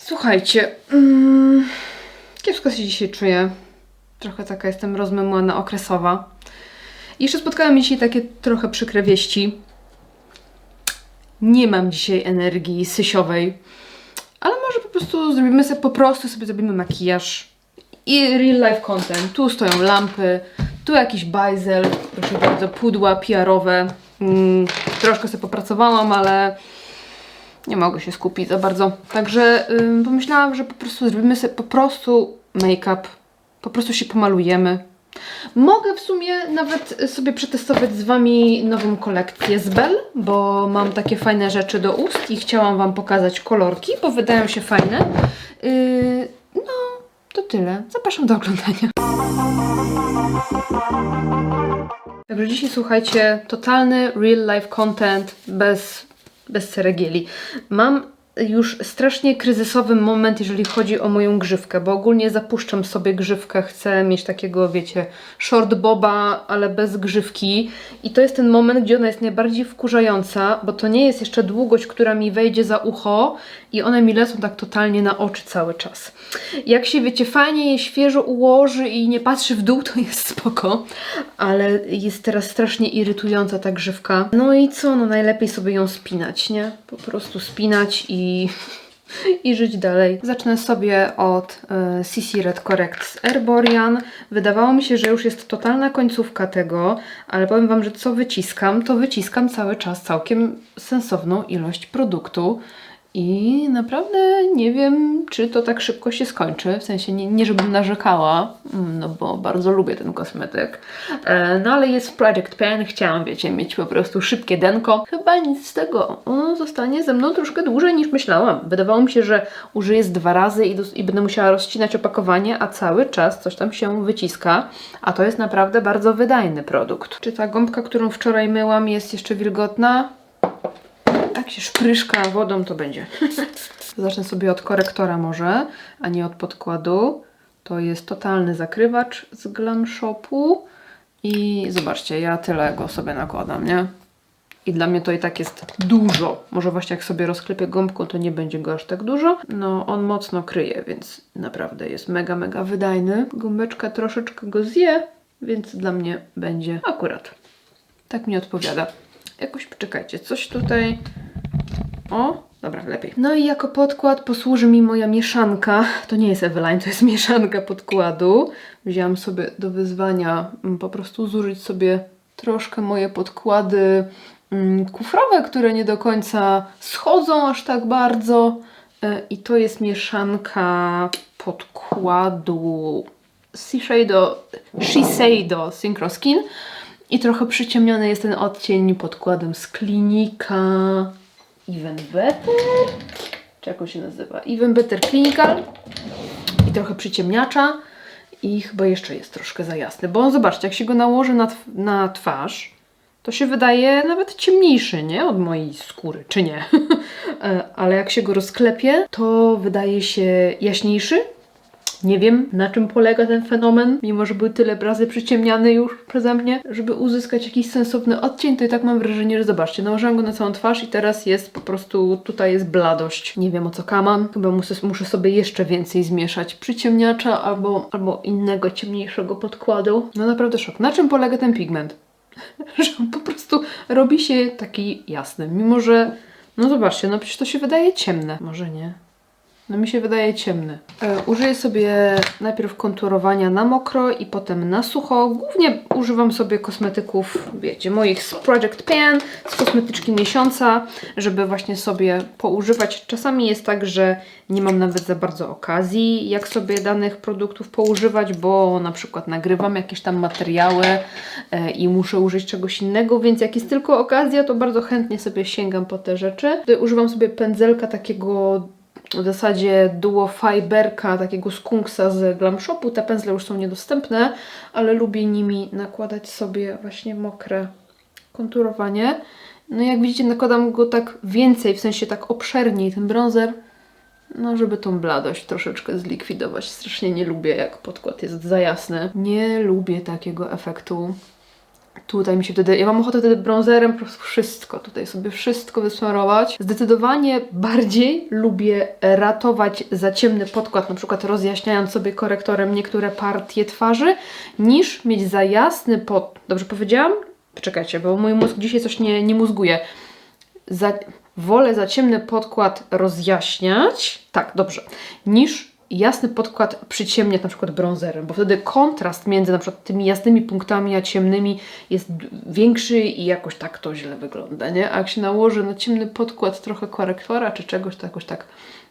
Słuchajcie, kiepsko się dzisiaj czuję. Trochę taka jestem rozmemłana, okresowa. I jeszcze spotkałam dzisiaj takie trochę przykre wieści. Nie mam dzisiaj energii sysiowej, ale może po prostu sobie zrobimy makijaż i real life content. Tu stoją lampy, tu jakiś bajzel, proszę bardzo, pudła PR-owe. Troszkę sobie popracowałam, ale nie mogę się skupić za bardzo. Także pomyślałam, że po prostu zrobimy sobie make-up, po prostu się pomalujemy. Mogę w sumie nawet sobie przetestować z Wami nową kolekcję z Belle, bo mam takie fajne rzeczy do ust i chciałam Wam pokazać kolorki, bo wydają się fajne. No, to tyle. Zapraszam do oglądania. Także dzisiaj, słuchajcie, totalny real life content bez ceregieli. Mam już strasznie kryzysowy moment, jeżeli chodzi o moją grzywkę, bo ogólnie zapuszczam sobie grzywkę, chcę mieć takiego, wiecie, short boba, ale bez grzywki i to jest ten moment, gdzie ona jest najbardziej wkurzająca, bo to nie jest jeszcze długość, która mi wejdzie za ucho i one mi lecą tak totalnie na oczy cały czas. Jak się, wiecie, fajnie je świeżo ułoży i nie patrzy w dół, to jest spoko, ale jest teraz strasznie irytująca ta grzywka. No i co, no najlepiej sobie ją spinać, nie? Po prostu spinać i żyć dalej. Zacznę sobie od CC Red Correct z Erborian. Wydawało mi się, że już jest totalna końcówka tego, ale powiem Wam, że co wyciskam, to wyciskam cały czas całkiem sensowną ilość produktu. I naprawdę nie wiem, czy to tak szybko się skończy. W sensie nie żebym narzekała, no bo bardzo lubię ten kosmetyk. No ale jest Project Pan, chciałam, wiecie, mieć po prostu szybkie denko. Chyba nic z tego. Ono zostanie ze mną troszkę dłużej niż myślałam. Wydawało mi się, że użyję z 2 razy i będę musiała rozcinać opakowanie, a cały czas coś tam się wyciska. A to jest naprawdę bardzo wydajny produkt. Czy ta gąbka, którą wczoraj myłam, jest jeszcze wilgotna? Jak się szpryszka wodą, to będzie. Zacznę sobie od korektora może, a nie od podkładu. To jest totalny zakrywacz z Glam Shopu. I zobaczcie, ja tyle go sobie nakładam, nie? I dla mnie to i tak jest dużo. Może właśnie jak sobie rozklepię gąbką, to nie będzie go aż tak dużo. No, on mocno kryje, więc naprawdę jest mega, mega wydajny. Gąbeczka troszeczkę go zje, więc dla mnie będzie akurat. Tak mi odpowiada. Jakoś, czekajcie, coś tutaj... O, dobra, lepiej. No i jako podkład posłuży mi moja mieszanka. To nie jest Eveline, to jest mieszanka podkładu. Wzięłam sobie do wyzwania po prostu zużyć sobie troszkę moje podkłady kufrowe, które nie do końca schodzą aż tak bardzo. I to jest mieszanka podkładu Shiseido Synchro Skin. I trochę przyciemniony jest ten odcień podkładem z Klinika Even Better. Czy jak on się nazywa? Even Better Clinical. I trochę przyciemniacza. I chyba jeszcze jest troszkę za jasny. Bo zobaczcie, jak się go nałoży na twarz, to się wydaje nawet ciemniejszy, nie? Od mojej skóry, czy nie? Ale jak się go rozklepie, to wydaje się jaśniejszy. Nie wiem, na czym polega ten fenomen, mimo że był tyle razy przyciemniany już przeze mnie, żeby uzyskać jakiś sensowny odcień, to i tak mam wrażenie, że zobaczcie, nałożyłam go na całą twarz i teraz jest po prostu, tutaj jest bladość. Nie wiem, o co kamam, chyba muszę sobie jeszcze więcej zmieszać przyciemniacza albo innego ciemniejszego podkładu. No naprawdę szok. Na czym polega ten pigment? Że on po prostu robi się taki jasny, mimo że, no zobaczcie, no przecież to się wydaje ciemne. Może nie? No mi się wydaje ciemny. Użyję sobie najpierw konturowania na mokro i potem na sucho. Głównie używam sobie kosmetyków, wiecie, moich z Project Pan, z kosmetyczki miesiąca, żeby właśnie sobie poużywać. Czasami jest tak, że nie mam nawet za bardzo okazji, jak sobie danych produktów poużywać, bo na przykład nagrywam jakieś tam materiały i muszę użyć czegoś innego, więc jak jest tylko okazja, to bardzo chętnie sobie sięgam po te rzeczy. Tutaj używam sobie pędzelka takiego w zasadzie duo fiberka, takiego skunksa z Glam Shopu. Te pędzle już są niedostępne, ale lubię nimi nakładać sobie właśnie mokre konturowanie. No jak widzicie, nakładam go tak więcej, w sensie tak obszerniej, ten bronzer, no żeby tą bladość troszeczkę zlikwidować. Strasznie nie lubię, jak podkład jest za jasny. Nie lubię takiego efektu. Tutaj mi się wtedy, ja mam ochotę wtedy bronzerem po prostu wszystko, tutaj sobie wszystko wysmarować. Zdecydowanie bardziej lubię ratować za ciemny podkład, na przykład rozjaśniając sobie korektorem niektóre partie twarzy, niż mieć za jasny Dobrze powiedziałam? Czekajcie, bo mój mózg dzisiaj coś nie mózguje. Wolę za ciemny podkład rozjaśniać, tak, dobrze, niż jasny podkład przyciemniać na przykład bronzerem, bo wtedy kontrast między na przykład tymi jasnymi punktami a ciemnymi jest większy i jakoś tak to źle wygląda, nie? A jak się nałoży na ciemny podkład trochę korektora czy czegoś, to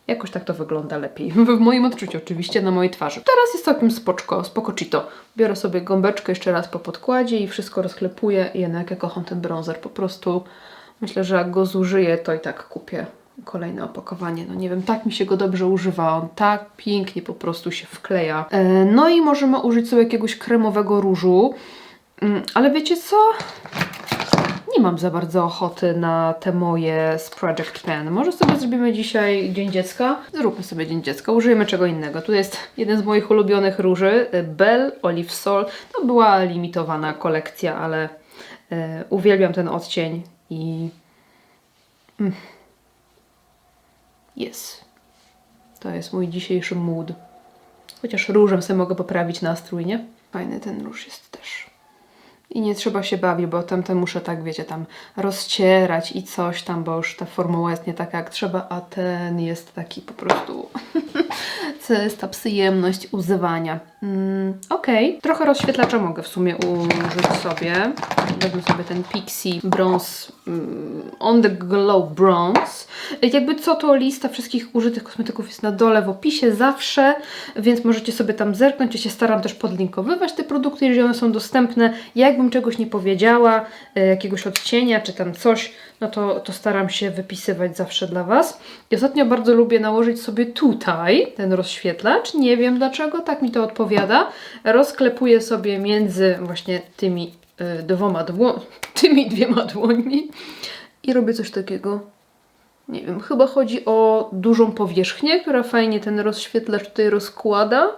jakoś tak to wygląda lepiej. W moim odczuciu oczywiście, na mojej twarzy. Teraz jest całkiem spoko cheeto. Biorę sobie gąbeczkę jeszcze raz po podkładzie i wszystko rozklepuję i jednak ja kocham ten bronzer. Po prostu myślę, że jak go zużyję, to i tak kupię kolejne opakowanie. No nie wiem, tak mi się go dobrze używa. On tak pięknie po prostu się wkleja. No i możemy użyć sobie jakiegoś kremowego różu. Ale wiecie co? Nie mam za bardzo ochoty na te moje z Project Pan. Może sobie zrobimy dzisiaj Dzień Dziecka? Zróbmy sobie Dzień Dziecka. Użyjemy czego innego. Tu jest jeden z moich ulubionych róży. Belle Olive Soul. To była limitowana kolekcja, ale uwielbiam ten odcień i to jest mój dzisiejszy mood. Chociaż różem sobie mogę poprawić nastrój, nie? Fajny ten róż jest też. I nie trzeba się bawić, bo tamten muszę tak, wiecie, tam rozcierać i coś tam, bo już ta formuła jest nie taka jak trzeba, a ten jest taki po prostu... Co jest ta przyjemność używania. Okej. Trochę rozświetlacza mogę w sumie użyć sobie. Wezmę sobie ten Pixi Bronze On The Glow Bronze. Jakby co, to lista wszystkich użytych kosmetyków jest na dole w opisie zawsze, więc możecie sobie tam zerknąć. Ja się staram też podlinkowywać te produkty, jeżeli one są dostępne. Jakbym czegoś nie powiedziała, jakiegoś odcienia czy tam coś, no to staram się wypisywać zawsze dla Was. I ostatnio bardzo lubię nałożyć sobie tutaj ten rozświetlacz. Nie wiem dlaczego, tak mi to odpowiada. Rozklepuję sobie między właśnie tymi dwiema dłońmi i robię coś takiego. Nie wiem, chyba chodzi o dużą powierzchnię, która fajnie ten rozświetlacz tutaj rozkłada.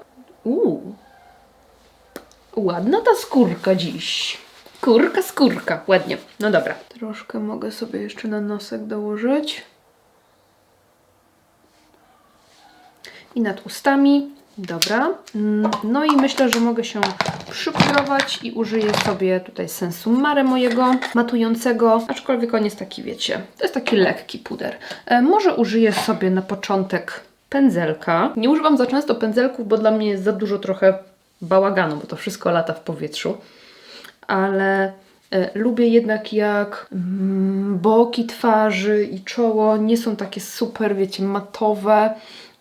Ładna ta skórka dziś. Skórka, ładnie. No dobra. Troszkę mogę sobie jeszcze na nosek dołożyć. I nad ustami. Dobra. No i myślę, że mogę się przypudrować i użyję sobie tutaj Sensu Mare mojego matującego, aczkolwiek on jest taki, wiecie, to jest taki lekki puder. Może użyję sobie na początek pędzelka. Nie używam za często pędzelków, bo dla mnie jest za dużo trochę bałaganu, bo to wszystko lata w powietrzu. Ale lubię jednak jak boki twarzy i czoło nie są takie super, wiecie, matowe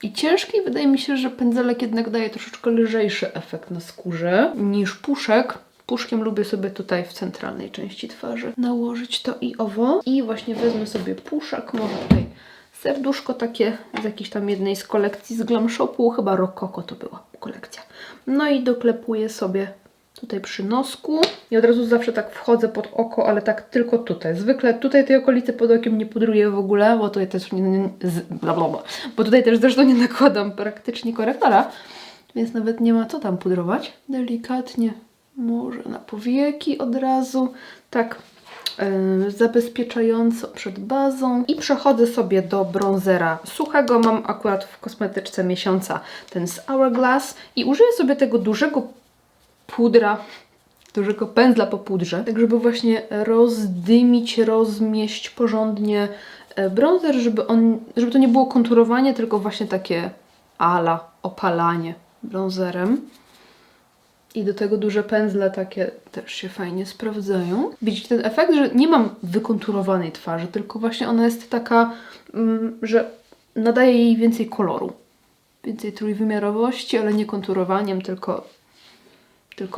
i ciężkie. I wydaje mi się, że pędzelek jednak daje troszeczkę lżejszy efekt na skórze niż puszek. Puszkiem lubię sobie tutaj w centralnej części twarzy nałożyć to i owo. I właśnie wezmę sobie puszek, może tutaj serduszko takie z jakiejś tam jednej z kolekcji z Glam Shopu, chyba Rococo to była kolekcja. No i doklepuję sobie tutaj przy nosku i od razu zawsze tak wchodzę pod oko, ale tak tylko tutaj. Zwykle tutaj tej okolicy pod okiem nie pudruję w ogóle, bo tutaj też bo tutaj też zresztą nie nakładam praktycznie korektora, więc nawet nie ma co tam pudrować. Delikatnie może na powieki od razu, tak zabezpieczająco przed bazą i przechodzę sobie do bronzera suchego. Mam akurat w kosmetyczce miesiąca ten z Hourglass i użyję sobie tego dużego pędzla po pudrze, tak żeby właśnie rozdymić, rozmieść porządnie bronzer, żeby to nie było konturowanie, tylko właśnie takie ala opalanie bronzerem. I do tego duże pędzle takie też się fajnie sprawdzają. Widzicie ten efekt, że nie mam wykonturowanej twarzy, tylko właśnie ona jest taka, że nadaje jej więcej koloru. Więcej trójwymiarowości, ale nie konturowaniem, tylko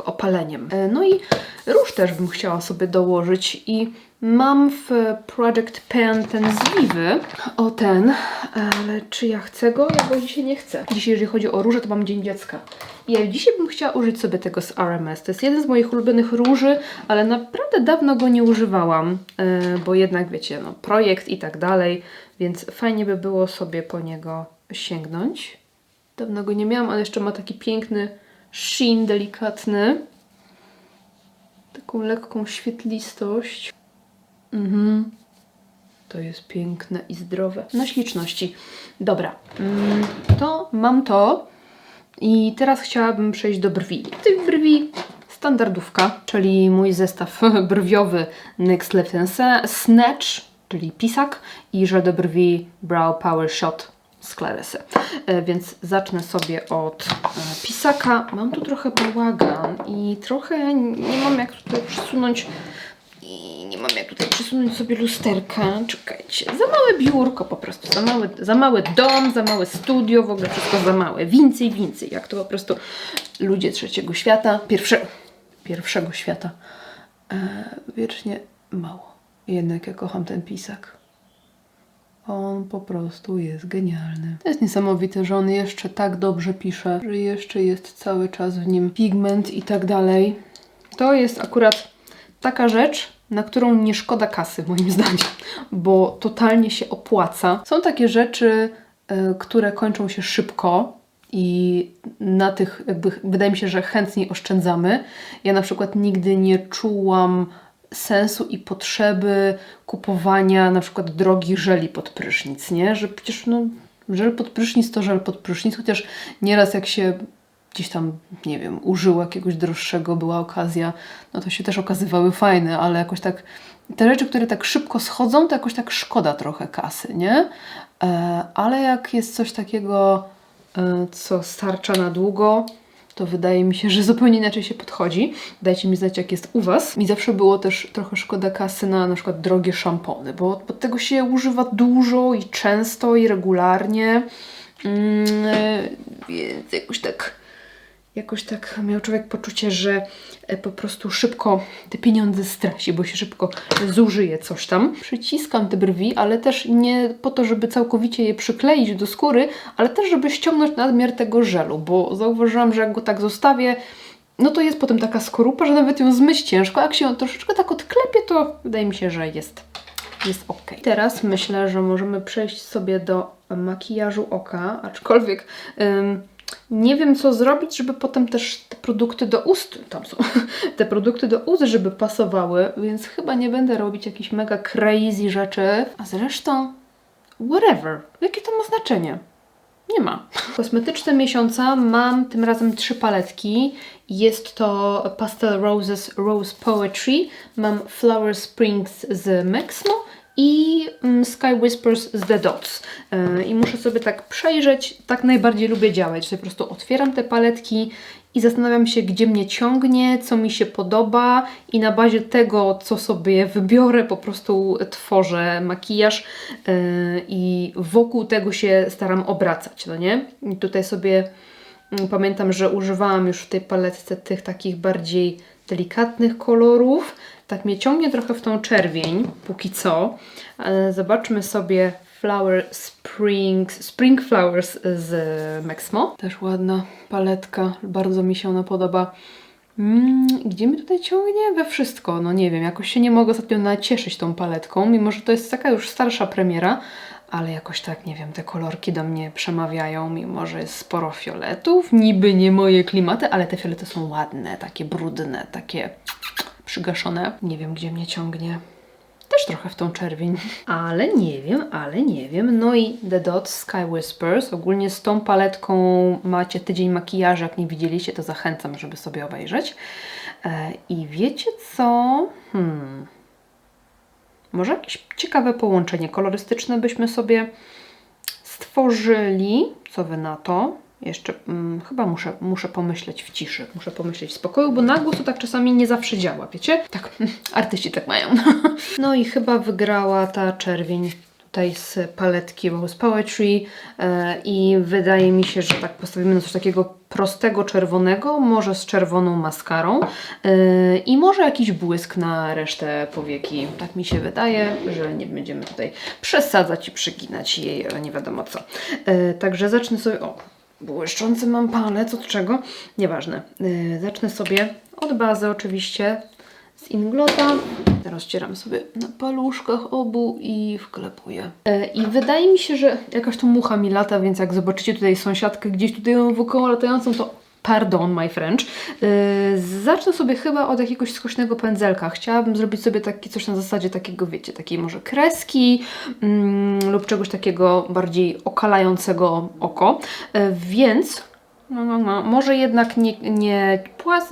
opaleniem. No i róż też bym chciała sobie dołożyć i mam w Project Pan ten z Vivy. O ten, ale czy ja chcę go? Ja go dzisiaj nie chcę. Dzisiaj, jeżeli chodzi o róże, to mam Dzień Dziecka. I ja dzisiaj bym chciała użyć sobie tego z RMS. To jest jeden z moich ulubionych róży, ale naprawdę dawno go nie używałam, bo jednak wiecie, no projekt i tak dalej, więc fajnie by było sobie po niego sięgnąć. Dawno go nie miałam, ale jeszcze ma taki piękny sheen delikatny. taką lekką świetlistość. To jest piękne i zdrowe. Na śliczności. Dobra, to mam to i teraz chciałabym przejść do brwi. Tych brwi standardówka, czyli mój zestaw brwiowy Next Left Snatch, czyli pisak i żel do brwi Brow Power Shot z Claresy. Więc zacznę sobie od pisaka. Mam tu trochę bałagan i trochę nie mam jak tutaj przesunąć sobie lusterka. Czekajcie, za małe biurko po prostu, za mały dom, za małe studio, w ogóle wszystko za małe. Więcej, jak to po prostu ludzie trzeciego świata, pierwszego świata. Wiecznie mało. Jednak ja kocham ten pisak. On po prostu jest genialny. To jest niesamowite, że on jeszcze tak dobrze pisze, że jeszcze jest cały czas w nim pigment i tak dalej. To jest akurat taka rzecz, na którą nie szkoda kasy, moim zdaniem, bo totalnie się opłaca. Są takie rzeczy, które kończą się szybko i na tych wydaje mi się, że chętniej oszczędzamy. Ja na przykład nigdy nie czułam sensu i potrzeby kupowania na przykład drogich żeli pod prysznic, nie? Że przecież żel pod prysznic to żel pod prysznic, chociaż nieraz jak się gdzieś tam, nie wiem, użył jakiegoś droższego, była okazja, no to się też okazywały fajne, ale jakoś tak te rzeczy, które tak szybko schodzą, to jakoś tak szkoda trochę kasy, nie? Ale jak jest coś takiego, co starcza na długo, to wydaje mi się, że zupełnie inaczej się podchodzi. Dajcie mi znać, jak jest u Was. Mi zawsze było też trochę szkoda kasy na przykład drogie szampony, bo od tego się używa dużo i często i regularnie. Więc jakoś tak miał człowiek poczucie, że po prostu szybko te pieniądze straci, bo się szybko zużyje coś tam. Przyciskam te brwi, ale też nie po to, żeby całkowicie je przykleić do skóry, ale też, żeby ściągnąć nadmiar tego żelu, bo zauważyłam, że jak go tak zostawię, no to jest potem taka skorupa, że nawet ją zmyć ciężko. Jak się ją troszeczkę tak odklepie, to wydaje mi się, że jest ok. Teraz myślę, że możemy przejść sobie do makijażu oka, aczkolwiek nie wiem, co zrobić, żeby potem też te produkty do ust, tam są, te produkty do ust, żeby pasowały, więc chyba nie będę robić jakichś mega crazy rzeczy, a zresztą whatever, jakie to ma znaczenie? Nie ma. Kosmetyczne miesiąca mam tym razem 3 paletki. Jest to Pastel Roses Rose Poetry, mam Flower Springs z Mexmo i Sky Whispers z The Dots. I muszę sobie tak przejrzeć, tak najbardziej lubię działać, że po prostu otwieram te paletki i zastanawiam się, gdzie mnie ciągnie, co mi się podoba i na bazie tego, co sobie wybiorę, po prostu tworzę makijaż i wokół tego się staram obracać, no nie? I tutaj sobie pamiętam, że używałam już w tej paletce tych takich bardziej delikatnych kolorów. Tak mnie ciągnie trochę w tą czerwień, póki co. Ale zobaczmy sobie Spring Flowers z Mexmo. Też ładna paletka, bardzo mi się ona podoba. Gdzie mi tutaj ciągnie? We wszystko. No nie wiem, jakoś się nie mogę ostatnio nacieszyć tą paletką, mimo że to jest taka już starsza premiera, ale jakoś tak, nie wiem, te kolorki do mnie przemawiają, mimo że jest sporo fioletów. Niby nie moje klimaty, ale te fiolety są ładne, takie brudne, takie przygaszone. Nie wiem, gdzie mnie ciągnie. Też trochę w tą czerwień. Ale nie wiem. No i The Dots Sky Whispers. Ogólnie z tą paletką macie tydzień makijażu. Jak nie widzieliście, to zachęcam, żeby sobie obejrzeć. I wiecie co? Może jakieś ciekawe połączenie kolorystyczne byśmy sobie stworzyli. Co Wy na to? Jeszcze chyba muszę pomyśleć w ciszy, muszę pomyśleć w spokoju, bo na głos to tak czasami nie zawsze działa, wiecie? Tak, artyści tak mają. No i chyba wygrała ta czerwień tutaj z paletki Rose Poetry i wydaje mi się, że tak postawimy na coś takiego prostego czerwonego, może z czerwoną maskarą i może jakiś błysk na resztę powieki. Tak mi się wydaje, że nie będziemy tutaj przesadzać i przyginać jej nie wiadomo co. Także zacznę sobie... Błyszczący mam palec, od czego? Nieważne. Zacznę sobie od bazy oczywiście z Inglota. Rozcieram sobie na paluszkach obu i wklepuję. I wydaje mi się, że jakaś tu mucha mi lata, więc jak zobaczycie tutaj sąsiadkę gdzieś tutaj wokoło latającą, to Pardon, my French. Zacznę sobie chyba od jakiegoś skośnego pędzelka. Chciałabym zrobić sobie taki coś na zasadzie takiego, wiecie, takiej może kreski lub czegoś takiego bardziej okalającego oko. Więc może jednak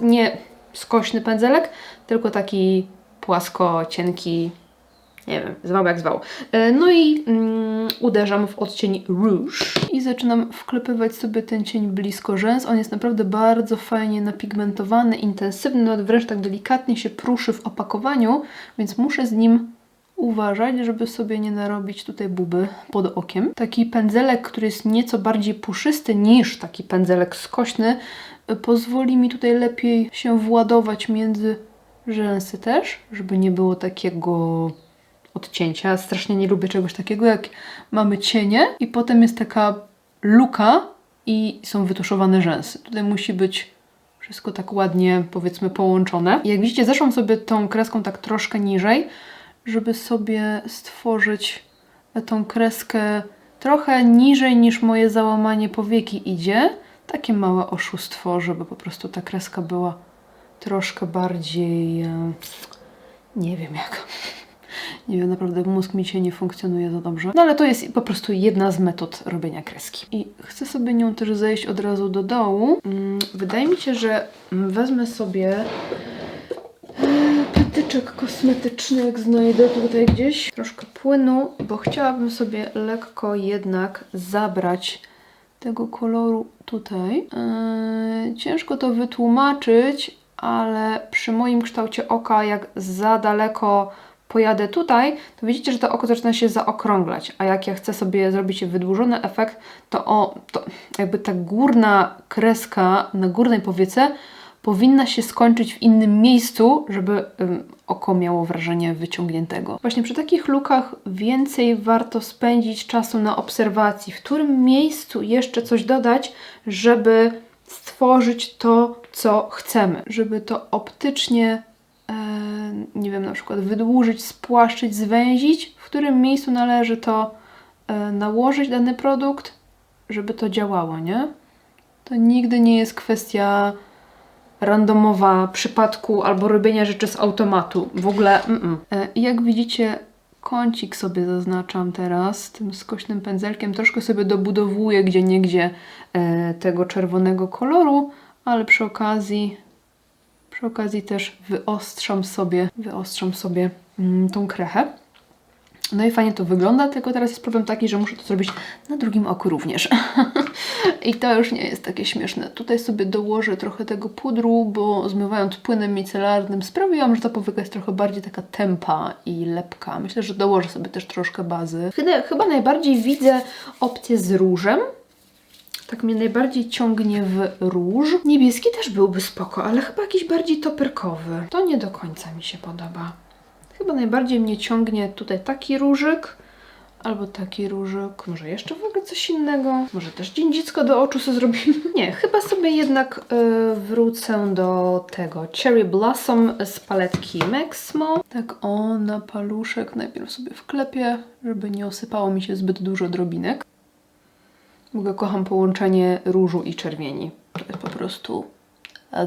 nie skośny pędzelek, tylko taki płasko, cienki, nie wiem, zwał jak zwał. No i uderzam w odcień Rouge i zaczynam wklepywać sobie ten cień blisko rzęs. On jest naprawdę bardzo fajnie napigmentowany, intensywny, nawet wręcz tak delikatnie się pruszy w opakowaniu, więc muszę z nim uważać, żeby sobie nie narobić tutaj buby pod okiem. Taki pędzelek, który jest nieco bardziej puszysty niż taki pędzelek skośny, pozwoli mi tutaj lepiej się władować między rzęsy też, żeby nie było takiego odcięcia. Strasznie nie lubię czegoś takiego, jak mamy cienie i potem jest taka luka i są wytuszowane rzęsy. Tutaj musi być wszystko tak ładnie, powiedzmy, połączone. I jak widzicie, zeszłam sobie tą kreską tak troszkę niżej, żeby sobie stworzyć tą kreskę trochę niżej niż moje załamanie powieki idzie. Takie małe oszustwo, żeby po prostu ta kreska była troszkę bardziej... nie wiem jak... Nie wiem, naprawdę mózg mi dzisiaj nie funkcjonuje za dobrze. No ale to jest po prostu jedna z metod robienia kreski. I chcę sobie nią też zejść od razu do dołu. Wydaje mi się, że wezmę sobie patyczek kosmetyczny, jak znajdę tutaj gdzieś. Troszkę płynu, bo chciałabym sobie lekko jednak zabrać tego koloru tutaj. Ciężko to wytłumaczyć, ale przy moim kształcie oka, jak za daleko pojadę tutaj, to widzicie, że to oko zaczyna się zaokrąglać, a jak ja chcę sobie zrobić wydłużony efekt, to jakby ta górna kreska na górnej powiece powinna się skończyć w innym miejscu, żeby oko miało wrażenie wyciągniętego. Właśnie przy takich lookach więcej warto spędzić czasu na obserwacji, w którym miejscu jeszcze coś dodać, żeby stworzyć to, co chcemy, żeby to optycznie nie wiem, na przykład wydłużyć, spłaszczyć, zwęzić, w którym miejscu należy to nałożyć dany produkt, żeby to działało, nie? To nigdy nie jest kwestia randomowa, przypadku albo robienia rzeczy z automatu. W ogóle I jak widzicie, kącik sobie zaznaczam teraz tym skośnym pędzelkiem. Troszkę sobie dobudowuję gdzieniegdzie tego czerwonego koloru, ale przy okazji też wyostrzam sobie tą krechę. No i fajnie to wygląda, tylko teraz jest problem taki, że muszę to zrobić na drugim oku również. I to już nie jest takie śmieszne. Tutaj sobie dołożę trochę tego pudru, bo zmywając płynem micelarnym sprawiłam, że ta powieka jest trochę bardziej taka tępa i lepka. Myślę, że dołożę sobie też troszkę bazy. Chyba najbardziej widzę opcję z różem. Tak mnie najbardziej ciągnie w róż. Niebieski też byłby spoko, ale chyba jakiś bardziej toperkowy. To nie do końca mi się podoba. Chyba najbardziej mnie ciągnie tutaj taki różyk, albo taki różyk. Może jeszcze w ogóle coś innego? Może też dzień dziecko do oczu sobie zrobimy? Nie, chyba sobie jednak wrócę do tego Cherry Blossom z paletki Maxmo. Tak na paluszek najpierw sobie wklepię, żeby nie osypało mi się zbyt dużo drobinek. W ogóle kocham połączenie różu i czerwieni. To jest po prostu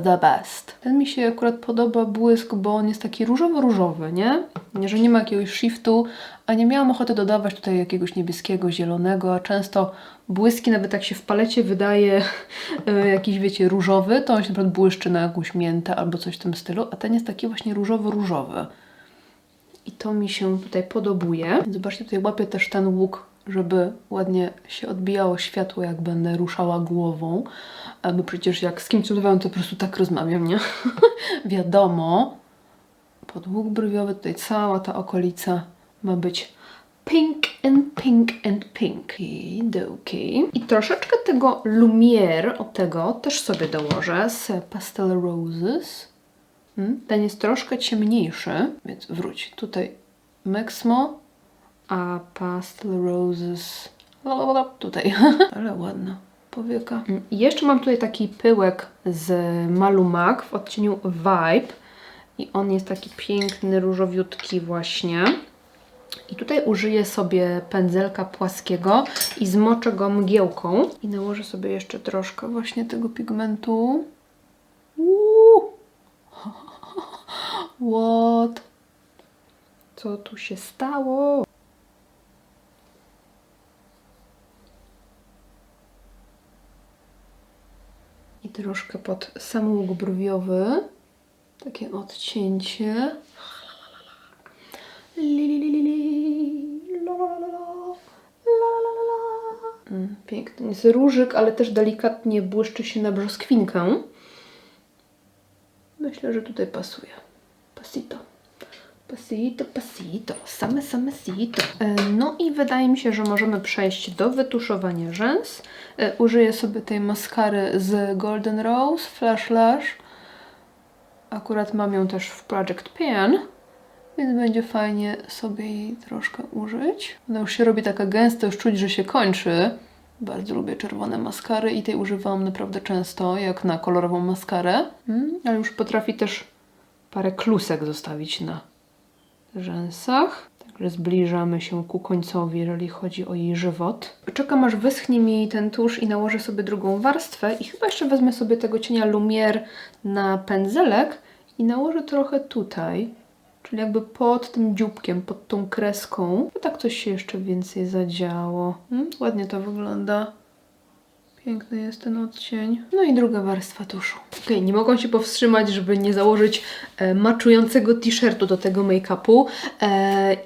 the best. Ten mi się akurat podoba błysk, bo on jest taki różowo-różowy, nie? Że nie ma jakiegoś shiftu, a nie miałam ochoty dodawać tutaj jakiegoś niebieskiego, zielonego, a często błyski, nawet jak się w palecie wydaje jakiś, wiecie, różowy, to on się naprawdę błyszczy na jakąś miętę albo coś w tym stylu, a ten jest taki właśnie różowo-różowy. I to mi się tutaj podobuje. Zobaczcie, tutaj łapię też ten łuk, żeby ładnie się odbijało światło, jak będę ruszała głową. Bo przecież jak z kimś rozmawiam, to po prostu tak rozmawiam, nie? Wiadomo. Pod łuk brwiowy, tutaj cała ta okolica ma być pink and pink and pink. I troszeczkę tego Lumière, od tego też sobie dołożę z Pastel Roses. Ten jest troszkę ciemniejszy, więc wróć. Tutaj Maxmo, a Pastel Roses tutaj. Ale ładna powieka. I jeszcze mam tutaj taki pyłek z Malu MAC w odcieniu Vibe. I on jest taki piękny, różowiutki właśnie. I tutaj użyję sobie pędzelka płaskiego i zmoczę go mgiełką. I nałożę sobie jeszcze troszkę właśnie tego pigmentu. What? Co tu się stało? I troszkę pod sam łuk brwiowy. Takie odcięcie. Piękny jest różyk, ale też delikatnie błyszczy się na brzoskwinkę. Myślę, że tutaj pasuje. Pasito. Pasito, pasito. Same sito. No i wydaje mi się, że możemy przejść do wytuszowania rzęs. Użyję sobie tej maskary z Golden Rose Flash Lash. Akurat mam ją też w Project Pan, więc będzie fajnie sobie jej troszkę użyć. Ona już się robi taka gęsta, już czuć, że się kończy. Bardzo lubię czerwone maskary i tej używam naprawdę często, jak na kolorową maskarę. Ale już potrafi też parę klusek zostawić na rzęsach. Także zbliżamy się ku końcowi, jeżeli chodzi o jej żywot. Czekam, aż wyschnie mi ten tusz i nałożę sobie drugą warstwę. I chyba jeszcze wezmę sobie tego cienia Lumière na pędzelek i nałożę trochę tutaj. Czyli jakby pod tym dzióbkiem, pod tą kreską. Tak coś się jeszcze więcej zadziało. Ładnie to wygląda. Piękny jest ten odcień. No i druga warstwa tuszu. Ok, nie mogłam się powstrzymać, żeby nie założyć maczującego t-shirtu do tego make-upu.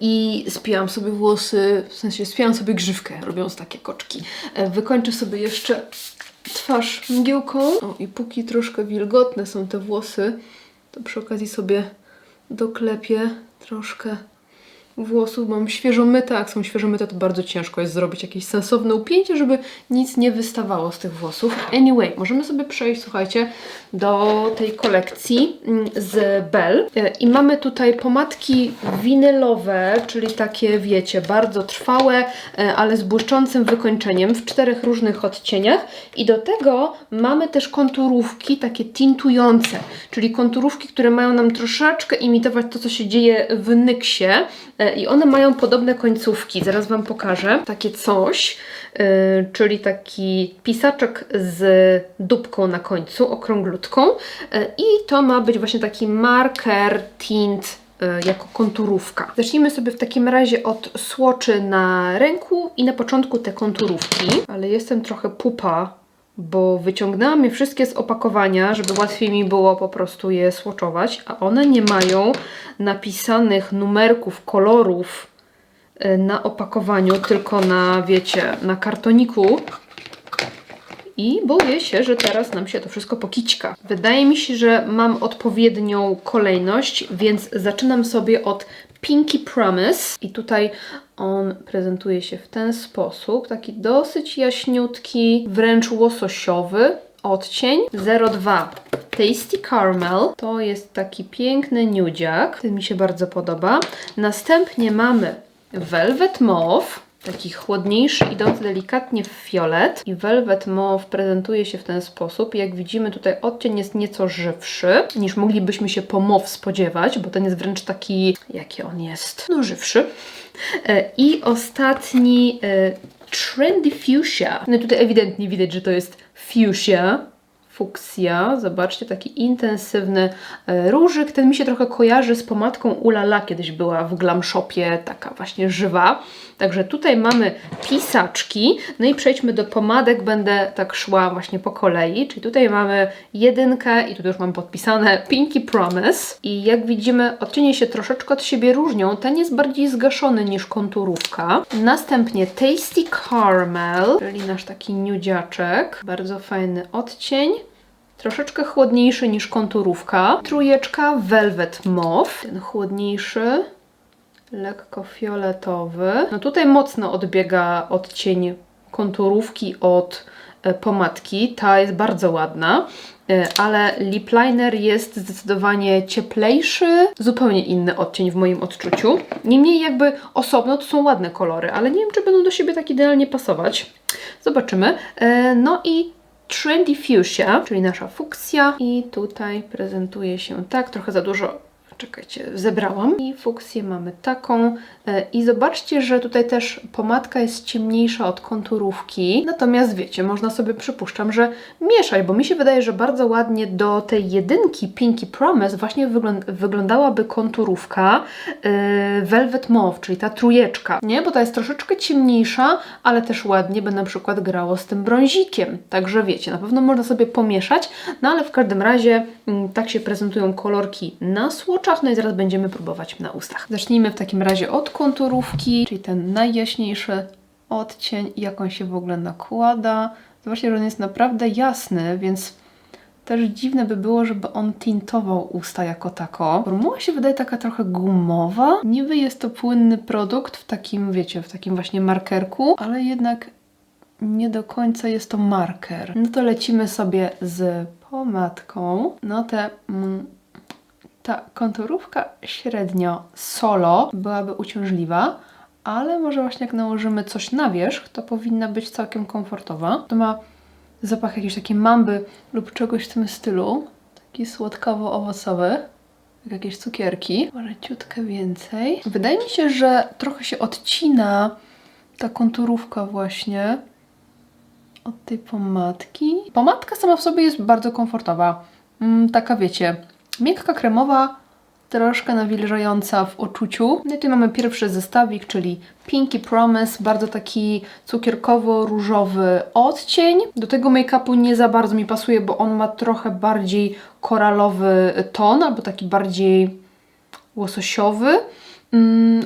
I spięłam sobie włosy, w sensie spięłam sobie grzywkę, robiąc takie koczki. Wykończę sobie jeszcze twarz mgiełką. O, i póki troszkę wilgotne są te włosy, to przy okazji sobie doklepię troszkę włosów. Mam świeżo myte, jak są świeżo myte, to bardzo ciężko jest zrobić jakieś sensowne upięcie, żeby nic nie wystawało z tych włosów. Anyway, możemy sobie przejść, słuchajcie, do tej kolekcji z Belle. I mamy tutaj pomadki winylowe, czyli takie, wiecie, bardzo trwałe, ale z błyszczącym wykończeniem w 4 różnych odcieniach. I do tego mamy też konturówki takie tintujące, czyli konturówki, które mają nam troszeczkę imitować to, co się dzieje w nyksie. I one mają podobne końcówki. Zaraz Wam pokażę. Takie coś, czyli taki pisaczek z dupką na końcu, okrąglutką. I to ma być właśnie taki marker tint jako konturówka. Zacznijmy sobie w takim razie od swatchy na ręku i na początku te konturówki. Ale jestem trochę pupa, bo wyciągnęłam je wszystkie z opakowania, żeby łatwiej mi było po prostu je swatchować, a one nie mają napisanych numerków, kolorów na opakowaniu, tylko na, wiecie, na kartoniku. I boję się, że teraz nam się to wszystko pokićka. Wydaje mi się, że mam odpowiednią kolejność, więc zaczynam sobie od Pinky Promise. I tutaj on prezentuje się w ten sposób. Taki dosyć jaśniutki, wręcz łososiowy odcień. 02 Tasty Caramel. To jest taki piękny nudziak. Ten mi się bardzo podoba. Następnie mamy Velvet Mauve. Taki chłodniejszy, idący delikatnie w fiolet. I Velvet Mauve prezentuje się w ten sposób. Jak widzimy, tutaj odcień jest nieco żywszy, niż moglibyśmy się po mauve spodziewać, bo ten jest wręcz taki, jaki on jest, no żywszy. I ostatni Trendy Fuchsia. No i tutaj ewidentnie widać, że to jest fuchsia. Fuksja, zobaczcie, taki intensywny różyk. Ten mi się trochę kojarzy z pomadką Ulala, kiedyś była w Glam Shopie, taka właśnie żywa. Także tutaj mamy pisaczki, no i przejdźmy do pomadek, będę tak szła właśnie po kolei, czyli tutaj mamy jedynkę i tu już mam podpisane Pinky Promise. I jak widzimy, odcienie się troszeczkę od siebie różnią, ten jest bardziej zgaszony niż konturówka. Następnie Tasty Caramel, czyli nasz taki nudziaczek, bardzo fajny odcień. Troszeczkę chłodniejszy niż konturówka. Trójeczka Velvet Mauve, ten chłodniejszy, lekko fioletowy. No tutaj mocno odbiega odcień konturówki od pomadki. Ta jest bardzo ładna, ale lip liner jest zdecydowanie cieplejszy, zupełnie inny odcień w moim odczuciu. Niemniej jakby osobno to są ładne kolory, ale nie wiem, czy będą do siebie tak idealnie pasować. Zobaczymy. No i Trendy Fuchsia, czyli nasza fuksja. I tutaj prezentuje się tak, trochę za dużo czekajcie, zebrałam. I fuksję mamy taką. I zobaczcie, że tutaj też pomadka jest ciemniejsza od konturówki. Natomiast wiecie, można sobie, przypuszczam, że mieszać, bo mi się wydaje, że bardzo ładnie do tej jedynki Pinky Promise właśnie wyglądałaby konturówka Velvet Mauve, czyli ta trójeczka, nie? Bo ta jest troszeczkę ciemniejsza, ale też ładnie by na przykład grało z tym brązikiem. Także wiecie, na pewno można sobie pomieszać, no ale w każdym razie tak się prezentują kolorki na swatchach, no i zaraz będziemy próbować na ustach. Zacznijmy w takim razie od konturówki, czyli ten najjaśniejszy odcień i jak on się w ogóle nakłada. Zobaczcie, że on jest naprawdę jasny, więc też dziwne by było, żeby on tintował usta jako tako. Formuła się wydaje taka trochę gumowa. Niby jest to płynny produkt w takim, wiecie, w takim właśnie markerku, ale jednak nie do końca jest to marker. No to lecimy sobie z pomadką. No ta konturówka średnio solo byłaby uciążliwa, ale może właśnie jak nałożymy coś na wierzch, to powinna być całkiem komfortowa. To ma zapach jakiejś takiej mamby lub czegoś w tym stylu. Taki słodkawo-owocowy, jak jakieś cukierki. Może ciutkę więcej. Wydaje mi się, że trochę się odcina ta konturówka właśnie od tej pomadki. Pomadka sama w sobie jest bardzo komfortowa. Taka wiecie, miękka, kremowa, troszkę nawilżająca w oczuciu. No i tu mamy pierwszy zestawik, czyli Pinky Promise, bardzo taki cukierkowo-różowy odcień. Do tego make-upu nie za bardzo mi pasuje, bo on ma trochę bardziej koralowy ton, albo taki bardziej łososiowy,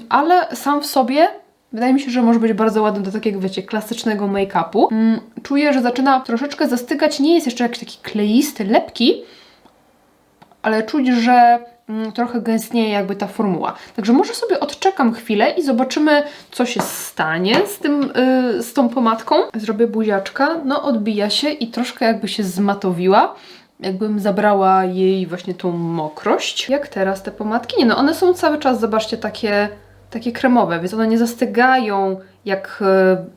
ale sam w sobie wydaje mi się, że może być bardzo ładny do takiego, wiecie, klasycznego make-upu. Czuję, że zaczyna troszeczkę zastygać, nie jest jeszcze jakiś taki kleisty, lepki, ale czuć, że trochę gęstnieje jakby ta formuła. Także może sobie odczekam chwilę i zobaczymy, co się stanie z tą pomadką. Zrobię buziaczka, no odbija się i troszkę jakby się zmatowiła. Jakbym zabrała jej właśnie tą mokrość. Jak teraz te pomadki? Nie no, one są cały czas, zobaczcie, takie kremowe, więc one nie zastygają jak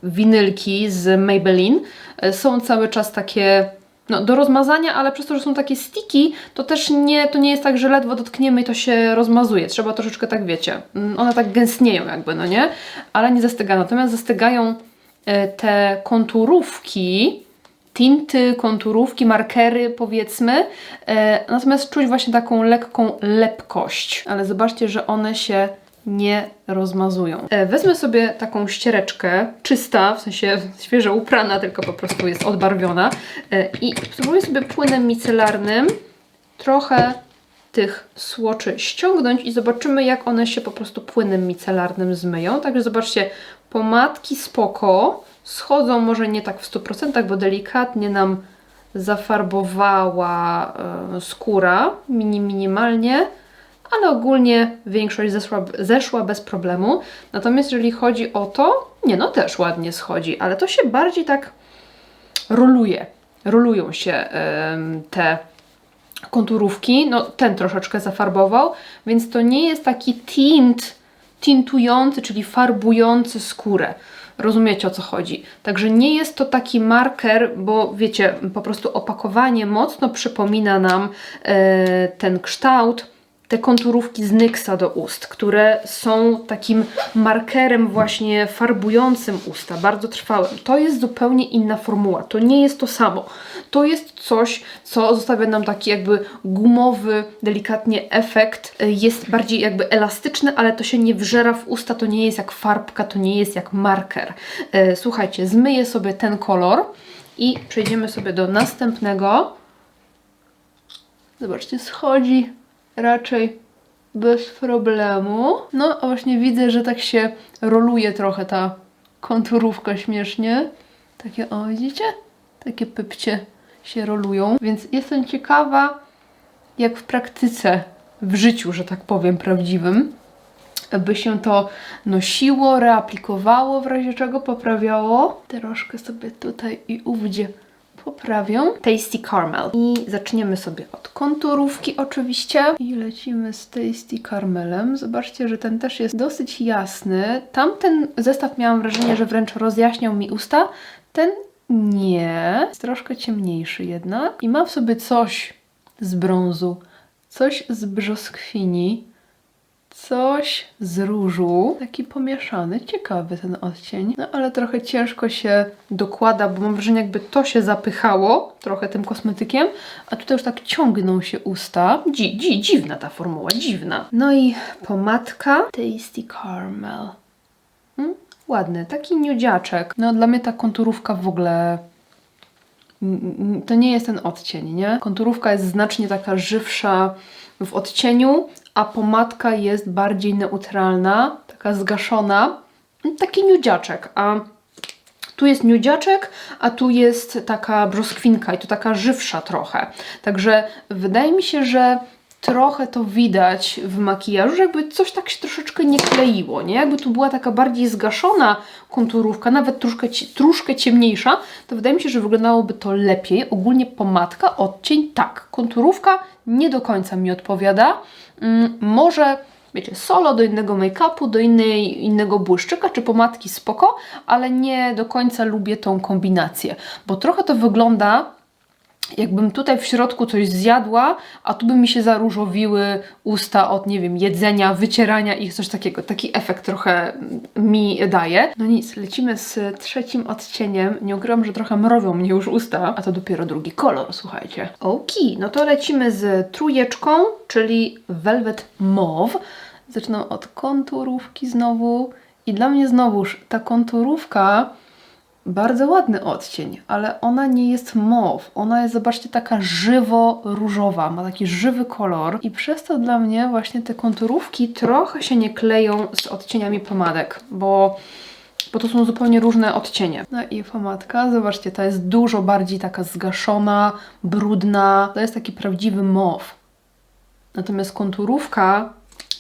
winylki z Maybelline. Są cały czas takie no, do rozmazania, ale przez to, że są takie sticky, to też to nie jest tak, że ledwo dotkniemy i to się rozmazuje. Trzeba troszeczkę tak, wiecie, one tak gęstnieją jakby, no nie? Ale nie zastygają. Natomiast zastygają te konturówki, tinty, konturówki, markery powiedzmy. Natomiast czuć właśnie taką lekką lepkość. Ale zobaczcie, że one się nie rozmazują. Wezmę sobie taką ściereczkę, czysta, w sensie świeżo uprana, tylko po prostu jest odbarwiona i spróbuję sobie płynem micelarnym trochę tych słoczy ściągnąć i zobaczymy, jak one się po prostu płynem micelarnym zmyją. Także zobaczcie, pomadki spoko, schodzą może nie tak w 100%, bo delikatnie nam zafarbowała skóra, minimalnie, ale ogólnie większość zeszła bez problemu. Natomiast jeżeli chodzi o to, no też ładnie schodzi, ale to się bardziej tak roluje. Rolują się te konturówki. No ten troszeczkę zafarbował, więc to nie jest taki tintujący, czyli farbujący skórę. Rozumiecie, o co chodzi. Także nie jest to taki marker, bo wiecie, po prostu opakowanie mocno przypomina nam ten kształt, te konturówki z NYXa do ust, które są takim markerem właśnie farbującym usta, bardzo trwałym. To jest zupełnie inna formuła, to nie jest to samo. To jest coś, co zostawia nam taki jakby gumowy, delikatnie efekt. Jest bardziej jakby elastyczny, ale to się nie wżera w usta, to nie jest jak farbka, to nie jest jak marker. Słuchajcie, zmyję sobie ten kolor i przejdziemy sobie do następnego. Zobaczcie, schodzi raczej bez problemu. No, a właśnie widzę, że tak się roluje trochę ta konturówka śmiesznie. Takie, o widzicie? Takie pypcie się rolują. Więc jestem ciekawa, jak w praktyce, w życiu, że tak powiem, prawdziwym, by się to nosiło, reaplikowało, w razie czego poprawiało. Troszkę sobie tutaj i ówdzie poprawią. Tasty Caramel. I zaczniemy sobie od konturówki oczywiście. I lecimy z Tasty Caramelem. Zobaczcie, że ten też jest dosyć jasny. Tamten zestaw miałam wrażenie, że wręcz rozjaśniał mi usta. Ten nie. Jest troszkę ciemniejszy jednak. I ma w sobie coś z brązu coś z brzoskwini, coś z różu. Taki pomieszany, ciekawy ten odcień. No ale trochę ciężko się dokłada, bo mam wrażenie, jakby to się zapychało trochę tym kosmetykiem, a tutaj już tak ciągną się usta. Dziwna ta formuła, dziwna. No i pomadka Tasty Caramel. Ładny, taki nudziaczek. No dla mnie ta konturówka w ogóle to nie jest ten odcień, nie? Konturówka jest znacznie taka żywsza w odcieniu, a pomadka jest bardziej neutralna, taka zgaszona. Taki nudziaczek, a tu jest nudziaczek, a tu jest taka brzoskwinka i to taka żywsza trochę. Także wydaje mi się, że trochę to widać w makijażu, że jakby coś tak się troszeczkę nie kleiło, nie? Jakby tu była taka bardziej zgaszona konturówka, nawet troszkę ciemniejsza, to wydaje mi się, że wyglądałoby to lepiej. Ogólnie pomadka, odcień tak, konturówka nie do końca mi odpowiada. Może, wiecie, solo do innego make-upu, do innego błyszczyka czy pomadki spoko, ale nie do końca lubię tą kombinację, bo trochę to wygląda, jakbym tutaj w środku coś zjadła, a tu by mi się zaróżowiły usta od, nie wiem, jedzenia, wycierania ich, coś takiego. Taki efekt trochę mi daje. No nic, lecimy z trzecim odcieniem. Nie ukrywam, że trochę mrowią mnie już usta, a to dopiero drugi kolor, słuchajcie. Okej, no to lecimy z trójeczką, czyli Velvet Mauve. Zaczynam od konturówki znowu i dla mnie znowuż ta konturówka bardzo ładny odcień, ale ona nie jest mauve. Ona jest, zobaczcie, taka żywo-różowa. Ma taki żywy kolor i przez to dla mnie właśnie te konturówki trochę się nie kleją z odcieniami pomadek, bo to są zupełnie różne odcienie. No i pomadka, zobaczcie, ta jest dużo bardziej taka zgaszona, brudna. To jest taki prawdziwy mauve. Natomiast konturówka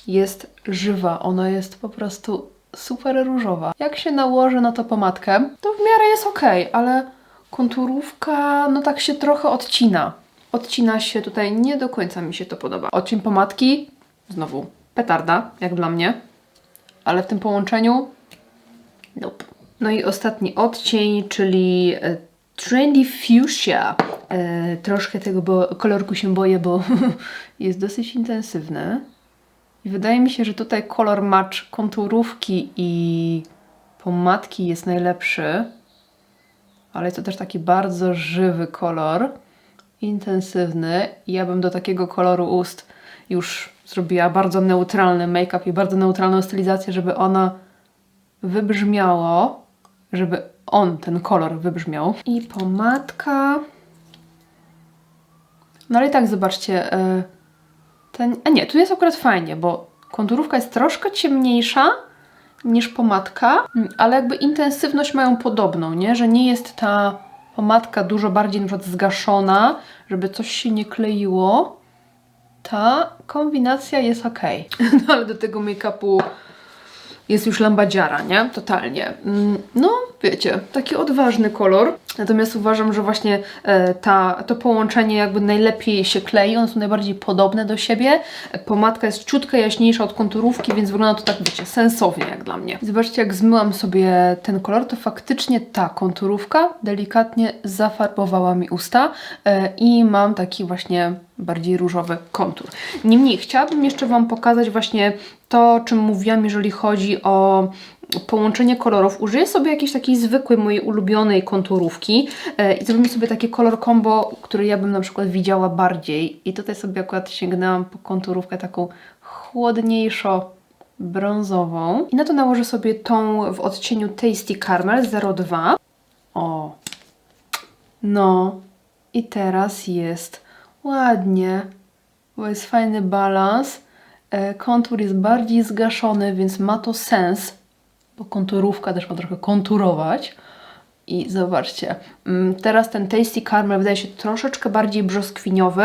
jest żywa. Ona jest po prostu super różowa. Jak się nałoży na to pomadkę, to w miarę jest ok, ale konturówka no tak się trochę odcina. Odcina się tutaj, nie do końca mi się to podoba. Odcień pomadki, znowu petarda, jak dla mnie, ale w tym połączeniu nope. No i ostatni odcień, czyli Trendy Fuchsia. Troszkę tego kolorku się boję, bo jest dosyć intensywny. I wydaje mi się, że tutaj kolor match konturówki i pomadki jest najlepszy. Ale jest to też taki bardzo żywy kolor. Intensywny. I ja bym do takiego koloru ust już zrobiła bardzo neutralny make-up i bardzo neutralną stylizację, żeby ona wybrzmiało. Żeby ten kolor wybrzmiał. I pomadka. No ale i tak zobaczcie. A nie, tu jest akurat fajnie, bo konturówka jest troszkę ciemniejsza niż pomadka, ale jakby intensywność mają podobną, nie? Że nie jest ta pomadka dużo bardziej na przykład zgaszona, żeby coś się nie kleiło. Ta kombinacja jest ok. No ale do tego make-upu jest już lambadziara, nie? Totalnie. No, wiecie, taki odważny kolor. Natomiast uważam, że właśnie to połączenie jakby najlepiej się klei. One są najbardziej podobne do siebie. Pomadka jest ciutkę jaśniejsza od konturówki, więc wygląda to tak, wiecie, sensownie jak dla mnie. Zobaczcie, jak zmyłam sobie ten kolor, to faktycznie ta konturówka delikatnie zafarbowała mi usta i mam taki właśnie bardziej różowy kontur. Niemniej chciałabym jeszcze Wam pokazać właśnie to, o czym mówiłam, jeżeli chodzi o połączenie kolorów. Użyję sobie jakiejś takiej zwykłej, mojej ulubionej konturówki i zrobimy sobie takie kolor combo, który ja bym na przykład widziała bardziej. I tutaj sobie akurat sięgnęłam po konturówkę taką chłodniejszo-brązową. I na to nałożę sobie tą w odcieniu Tasty Caramel 02. O! No. I teraz jest ładnie, bo jest fajny balans. Kontur jest bardziej zgaszony, więc ma to sens, bo konturówka też ma trochę konturować. I zobaczcie, teraz ten Tasty Caramel wydaje się troszeczkę bardziej brzoskwiniowy.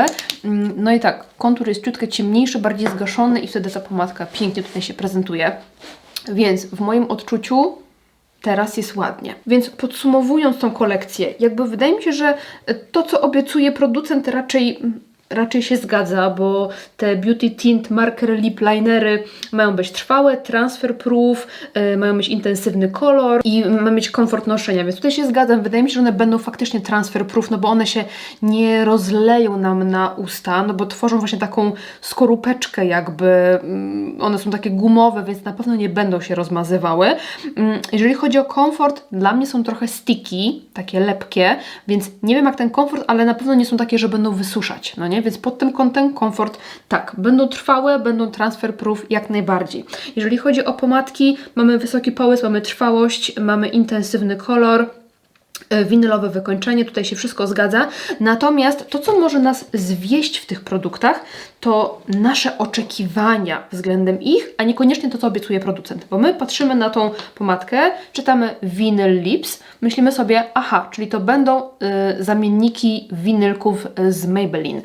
No i tak, kontur jest ciutkę ciemniejszy, bardziej zgaszony i wtedy ta pomadka pięknie tutaj się prezentuje. Więc w moim odczuciu teraz jest ładnie. Więc podsumowując tą kolekcję, jakby wydaje mi się, że to, co obiecuje producent, raczej raczej się zgadza, bo te Beauty Tint Marker Lip Linery mają być trwałe, transfer proof, mają mieć intensywny kolor i ma mieć komfort noszenia, więc tutaj się zgadzam. Wydaje mi się, że one będą faktycznie transfer proof, no bo one się nie rozleją nam na usta, no bo tworzą właśnie taką skorupeczkę jakby, one są takie gumowe, więc na pewno nie będą się rozmazywały. Jeżeli chodzi o komfort, dla mnie są trochę sticky, takie lepkie, więc nie wiem jak ten komfort, ale na pewno nie są takie, że będą wysuszać, no nie? Więc pod tym kątem komfort, tak, będą trwałe, będą transfer proof jak najbardziej. Jeżeli chodzi o pomadki, mamy wysoki połysk, mamy trwałość, mamy intensywny kolor, winylowe wykończenie, tutaj się wszystko zgadza. Natomiast to, co może nas zwieść w tych produktach, to nasze oczekiwania względem ich, a niekoniecznie to, co obiecuje producent. Bo my patrzymy na tą pomadkę, czytamy Vinyl Lips, myślimy sobie, aha, czyli to będą zamienniki winylków z Maybelline,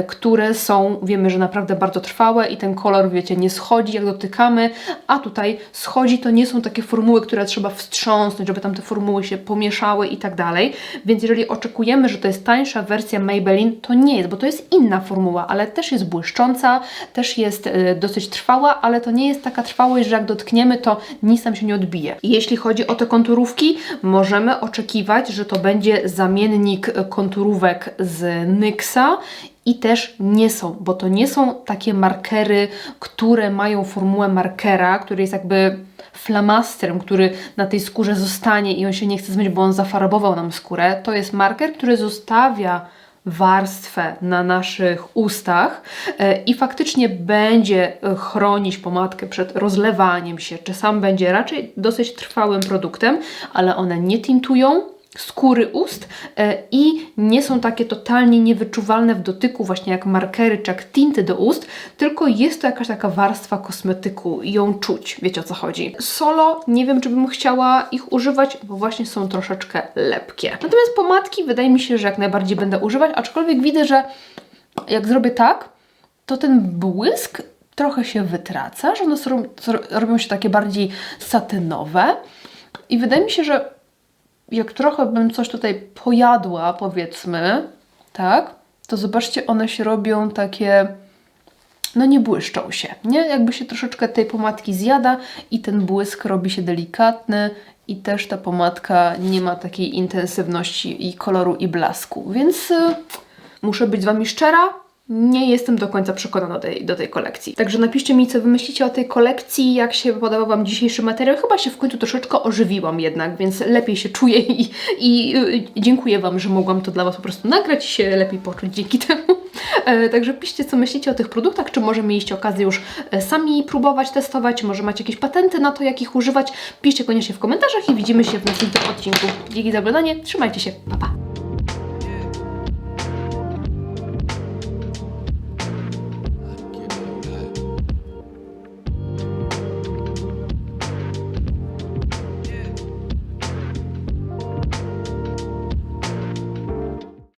które są, wiemy, że naprawdę bardzo trwałe i ten kolor, wiecie, nie schodzi, jak dotykamy, a tutaj schodzi, to nie są takie formuły, które trzeba wstrząsnąć, żeby tam te formuły się pomieszały i tak dalej. Więc jeżeli oczekujemy, że to jest tańsza wersja Maybelline, to nie jest, bo to jest inna formuła, ale też jest błyszcząca, też jest dosyć trwała, ale to nie jest taka trwałość, że jak dotkniemy, to nic nam się nie odbije. I jeśli chodzi o te konturówki, możemy oczekiwać, że to będzie zamiennik konturówek z NYX-a i też nie są, bo to nie są takie markery, które mają formułę markera, który jest jakby flamastrem, który na tej skórze zostanie i on się nie chce zmyć, bo on zafarbował nam skórę. To jest marker, który zostawia warstwę na naszych ustach i faktycznie będzie chronić pomadkę przed rozlewaniem się, czy sam będzie raczej dosyć trwałym produktem, ale one nie tintują skóry ust i nie są takie totalnie niewyczuwalne w dotyku, właśnie jak markery czy jak tinty do ust, tylko jest to jakaś taka warstwa kosmetyku i ją czuć, wiecie o co chodzi. Solo nie wiem, czy bym chciała ich używać, bo właśnie są troszeczkę lepkie. Natomiast pomadki wydaje mi się, że jak najbardziej będę używać, aczkolwiek widzę, że jak zrobię tak, to ten błysk trochę się wytraca, że one robią się takie bardziej satynowe i wydaje mi się, że jak trochę bym coś tutaj pojadła, powiedzmy, tak, to zobaczcie, one się robią takie, no nie błyszczą się, nie? Jakby się troszeczkę tej pomadki zjada i ten błysk robi się delikatny i też ta pomadka nie ma takiej intensywności i koloru i blasku, więc muszę być z Wami szczera, nie jestem do końca przekonana do tej kolekcji. Także napiszcie mi, co wy myślicie o tej kolekcji, jak się podobał Wam dzisiejszy materiał. Chyba się w końcu troszeczkę ożywiłam jednak, więc lepiej się czuję i dziękuję Wam, że mogłam to dla Was po prostu nagrać i się lepiej poczuć dzięki temu. Także piszcie, co myślicie o tych produktach, czy może mieliście okazję już sami próbować, testować, czy może macie jakieś patenty na to, jak ich używać. Piszcie koniecznie w komentarzach i widzimy się w następnym odcinku. Dzięki za oglądanie, trzymajcie się, pa pa!